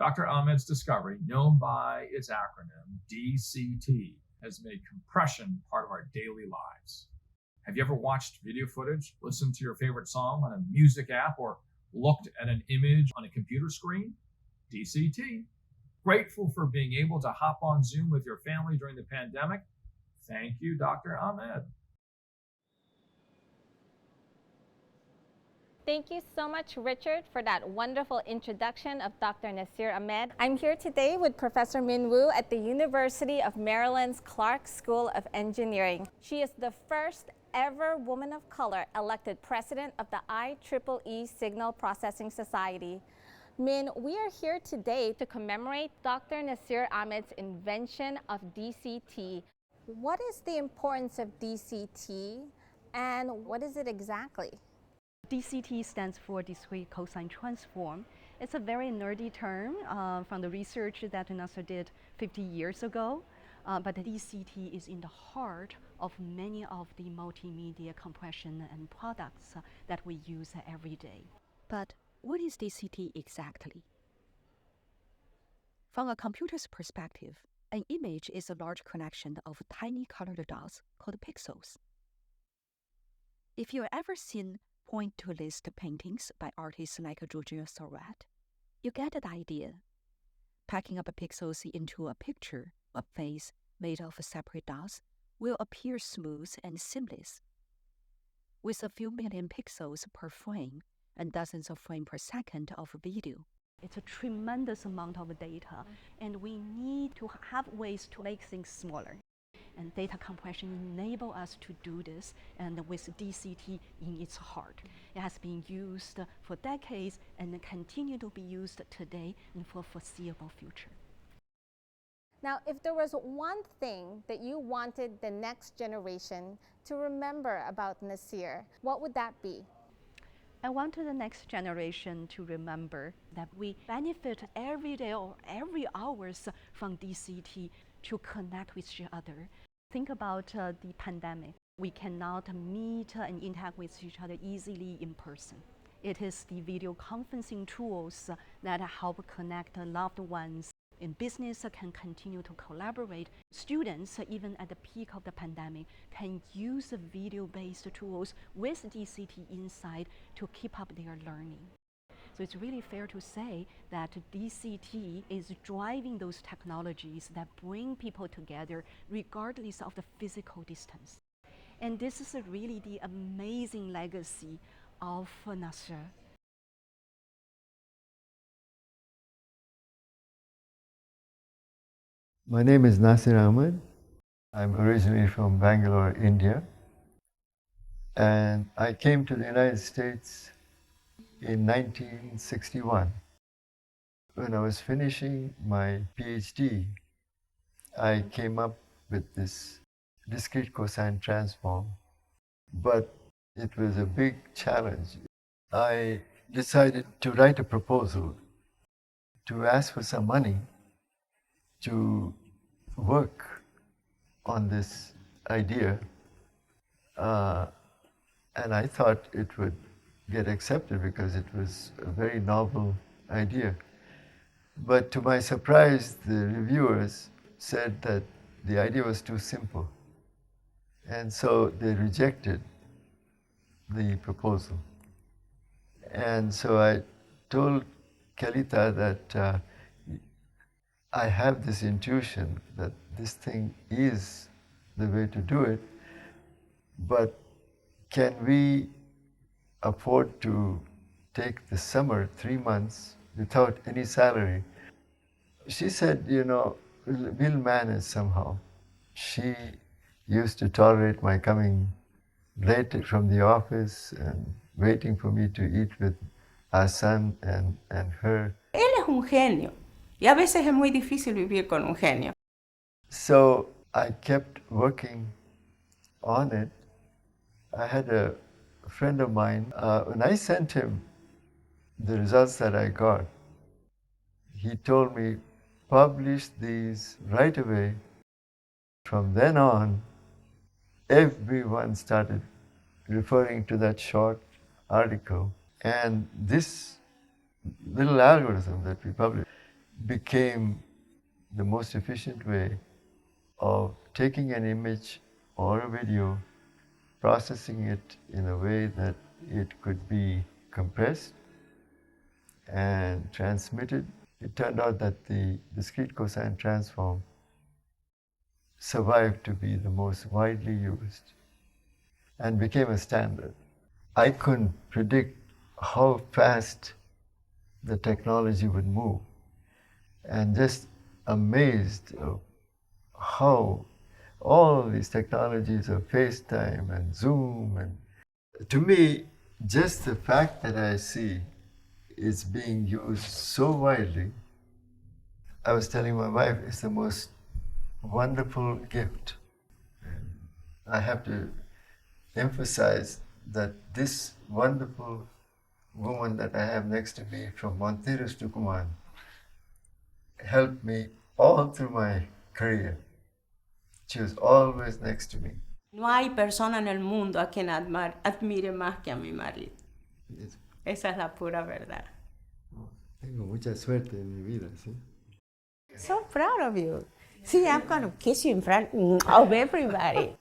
Dr. Ahmed's discovery, known by its acronym DCT, has made compression part of our daily lives. Have you ever watched video footage, listened to your favorite song on a music app, or looked at an image on a computer screen? DCT. Grateful for being able to hop on Zoom with your family during the pandemic? Thank you, Dr. Ahmed. Thank you so much, Richard, for that wonderful introduction of Dr. Nasir Ahmed. I'm here today with Professor Min Woo at the University of Maryland's Clark School of Engineering. She is the first ever woman of color elected president of the IEEE Signal Processing Society. Min, we are here today to commemorate Dr. Nasir Ahmed's invention of DCT. What is the importance of DCT and what is it exactly? DCT stands for discrete cosine transform. It's a very nerdy term from the research that Nasir did 50 years ago. But the DCT is in the heart of many of the multimedia compression and products that we use every day. But what is DCT exactly? From a computer's perspective, an image is a large collection of tiny colored dots called pixels. If you've ever seen point-to-list paintings by artists like Georgia Surratt, you get the idea. Packing up pixels into a picture, a face made of separate dots, will appear smooth and seamless. With a few million pixels per frame and dozens of frames per second of video, it's a tremendous amount of data, and we need to have ways to make things smaller. And data compression enables us to do this, and with DCT in its heart. It has been used for decades and continue to be used today and for foreseeable future. Now, if there was one thing that you wanted the next generation to remember about Nasir, what would that be? I want the next generation to remember that we benefit every day or every hours from DCT to connect with each other. Think about the pandemic. We cannot meet and interact with each other easily in person. It is the video conferencing tools that help connect loved ones. In business can continue to collaborate. Students, even at the peak of the pandemic, can use video-based tools with DCT inside to keep up their learning. So it's really fair to say that DCT is driving those technologies that bring people together regardless of the physical distance. And this is really the amazing legacy of Nasir. My name is Nasir Ahmed. I'm originally from Bangalore, India. And I came to the United States in 1961. When I was finishing my PhD, I came up with this discrete cosine transform, but it was a big challenge. I decided to write a proposal to ask for some money to work on this idea, and I thought it would get accepted because it was a very novel idea. But to my surprise, the reviewers said that the idea was too simple, and so they rejected the proposal. And so I told Kalita that I have this intuition that this thing is the way to do it, but can we afford to take the summer, 3 months, without any salary? She said, you know, we'll manage somehow. She used to tolerate my coming late from the office and waiting for me to eat with our son and her. Él es un genio. Y a veces es muy difícil vivir con un genio. So I kept working on it. I had a friend of mine, when I sent him the results that I got, he told me, publish these right away. From then on, everyone started referring to that short article. And this little algorithm that we published became the most efficient way of taking an image or a video, processing it in a way that it could be compressed and transmitted. It turned out that the discrete cosine transform survived to be the most widely used and became a standard. I couldn't predict how fast the technology would move, and just amazed of how all these technologies of FaceTime and Zoom, and to me, just the fact that I see it's being used so widely, I was telling my wife, it's the most wonderful gift. I have to emphasize that this wonderful woman that I have next to me from Monteros, Tucumán, helped me all through my career. She was always next to me. No hay persona en el mundo a quien admire más que a mi marido. Esa es la pura verdad. Tengo mucha suerte en mi vida, ¿sí? So proud of you. See, I'm going to kiss you in front of everybody.